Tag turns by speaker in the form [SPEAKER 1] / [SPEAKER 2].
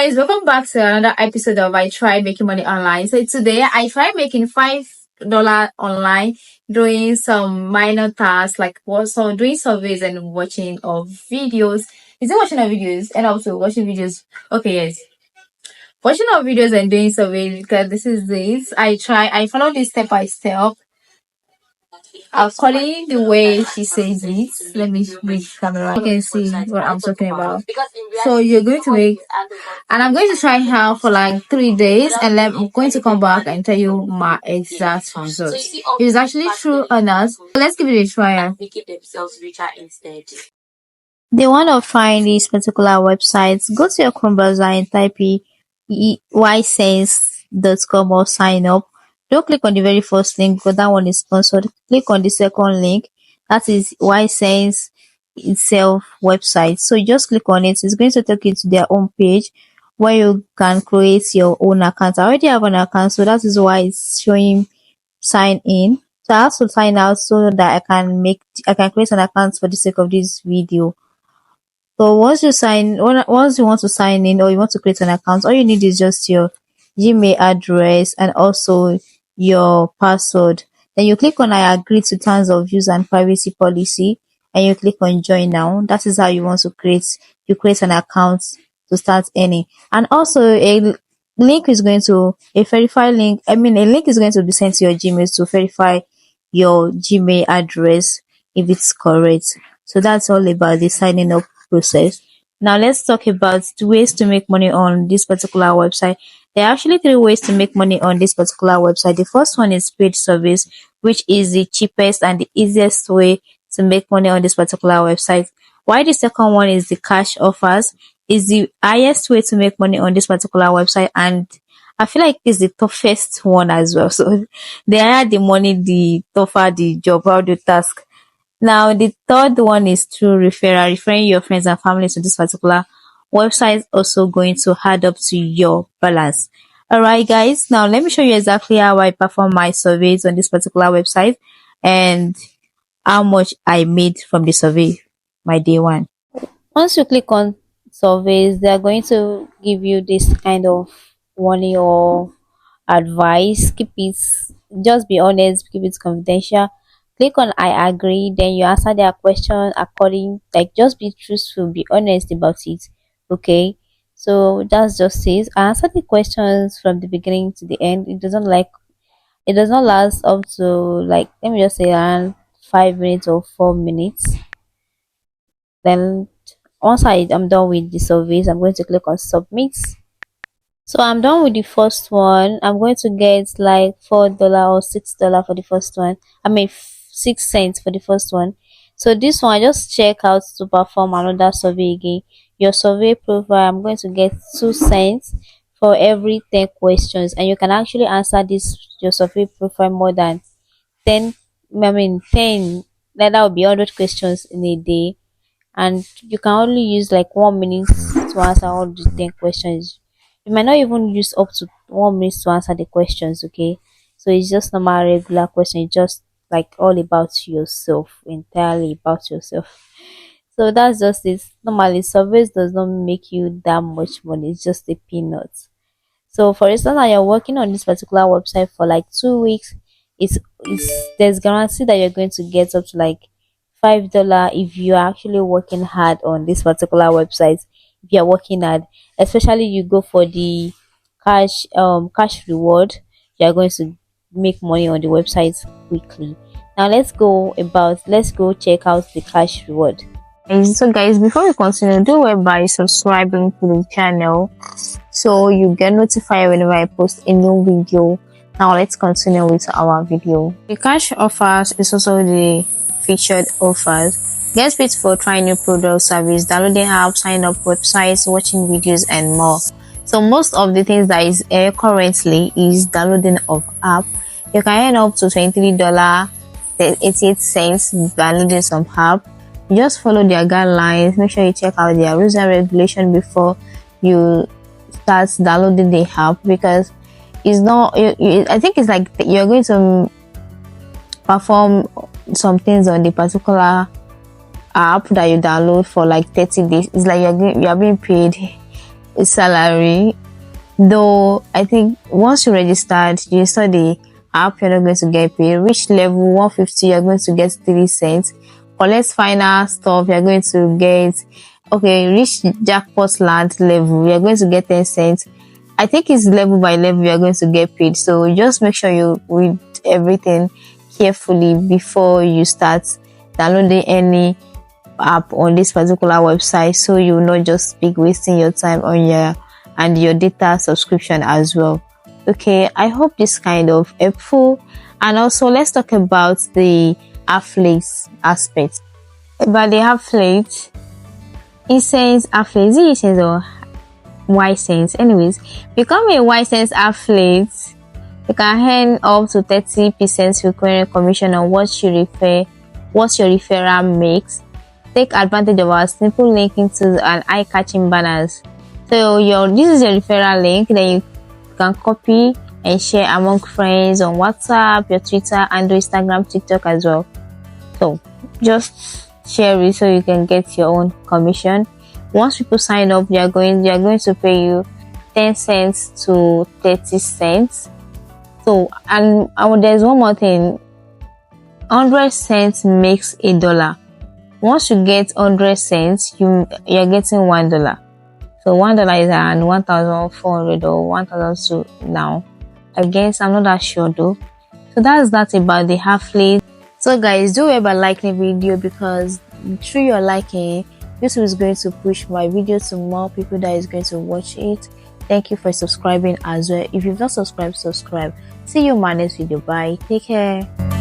[SPEAKER 1] guys, welcome back to another episode of I Tried Making Money Online. So today I tried making $5 online, doing some minor tasks like also doing surveys and watching of videos. Is it watching of videos and also watching videos? Okay, yes. Watching of videos and doing surveys because I follow this step by step. According the way she says it, let me read camera. You can see what I'm talking about. So you're going to make, and I'm going to try her for like 3 days, and then I'm going to come back and tell you my exact results. It's actually true or not. So let's give it a try. They want to find this particular website. Go to your Chrome browser and type ysense.com or sign up. Don't click on the very first link because that one is sponsored. Click on the second link. That is ysense itself website. So you just click on it. It's going to take you to their own page where you can create your own account. I already have an account, so that is why it's showing sign in. So I have to sign out so that I can create an account for the sake of this video. So once you want to sign in or you want to create an account, all you need is just your Gmail address and also your password. Then you click on I agree to terms of use and privacy policy and you click on join now. That is how you want to create an account to start earning. And also a link is going to be sent to your Gmail to verify your Gmail address if it's correct. So that's all about the signing up process. Now let's talk about the ways to make money on this particular website. There are actually 3 ways to make money on this particular website. The first one is paid service, which is the cheapest and the easiest way to make money on this particular website. While the second one is the cash offers, is the highest way to make money on this particular website, and I feel like it's the toughest one as well. So the higher the money, the tougher the job or the task. Now, the third one is through referring your friends and family to this particular website, also going to add up to your balance. Alright guys, now let me show you exactly how I perform my surveys on this particular website and how much I made from the survey, my day one. Once you click on surveys, they are going to give you this kind of warning or advice. Just be honest, keep it confidential. Click on I agree, then you answer their question just be truthful, be honest about it. Okay, so that's just it. I answer the questions from the beginning to the end. It does not last up to, like, let me just say around 5 minutes or 4 minutes. Then once I'm done with the surveys, I'm going to click on submit. So I'm done with the first one. I'm going to get like $4 or $6 for the first one. 6 cents for the first one. So this one, I just check out to perform another survey again. Your survey profile, I'm going to get 2 cents for every 10 questions, and you can actually answer your survey profile more than 10. That would be 100 questions in a day, and you can only use like 1 minute to answer all the 10 questions. You might not even use up to 1 minute to answer the questions. Okay, so it's just normal regular question. It's just like all about yourself, entirely about yourself. So that's just it. Normally surveys does not make you that much money, it's just a peanut. So for instance, now you're working on this particular website for like 2 weeks, there's guarantee that you're going to get up to like $5 if you're actually working hard on this particular website. If you're working hard, especially you go for the cash reward, you're going to make money on the website quickly. Now let's go check out the cash reward. So guys, before we continue, do well by subscribing to the channel so you get notified whenever I post a new video. Now let's continue with our video. The cash offers is also the featured offers. Get paid for trying new product, service, downloading apps, signing up websites, watching videos, and more. So most of the things that is currently is downloading of app. You can earn up to $23.88 downloading some app. You just follow their guidelines. Make sure you check out their rules and regulation before you start downloading the app, because it's not. I think it's like you're going to perform some things on the particular app that you download for like 30 days. It's like you're being paid salary. Though I think once you registered, you install the app, you're not going to get paid. Reach level 150, you're going to get 3 cents. Collect final stuff, you're going to get, okay, reach jackpot land level, you're going to get 10 cents. I think it's level by level you're going to get paid. So just make sure you read everything carefully before you start downloading any app on this particular website, so you will not just be wasting your time on your data subscription as well. Okay, I hope this kind of helpful. And also let's talk about the affiliate aspect. About the affiliate, Essence affiliate, is it Essence or Y-Sense? Anyways, become a Y-Sense affiliate. You can earn up to 30% recurring commission on what your referral makes. Take advantage of our simple linking to an eye-catching banners. So this is your referral link, then you can copy and share among friends on WhatsApp, your Twitter, and Instagram, TikTok as well. So just share it so you can get your own commission. Once people sign up, they are going to pay you 10 cents to 30 cents. So and there's one more thing. 100 cents makes $1. Once you get 100 cents, you're getting $1. So $1 is around 1,400 or 1,002 now. I guess I'm not that sure though. So that's that about the affiliate. So guys, do remember liking the video, because through your liking, YouTube is going to push my video to more people that is going to watch it. Thank you for subscribing as well. If you've not subscribed, subscribe. See you in my next video. Bye. Take care.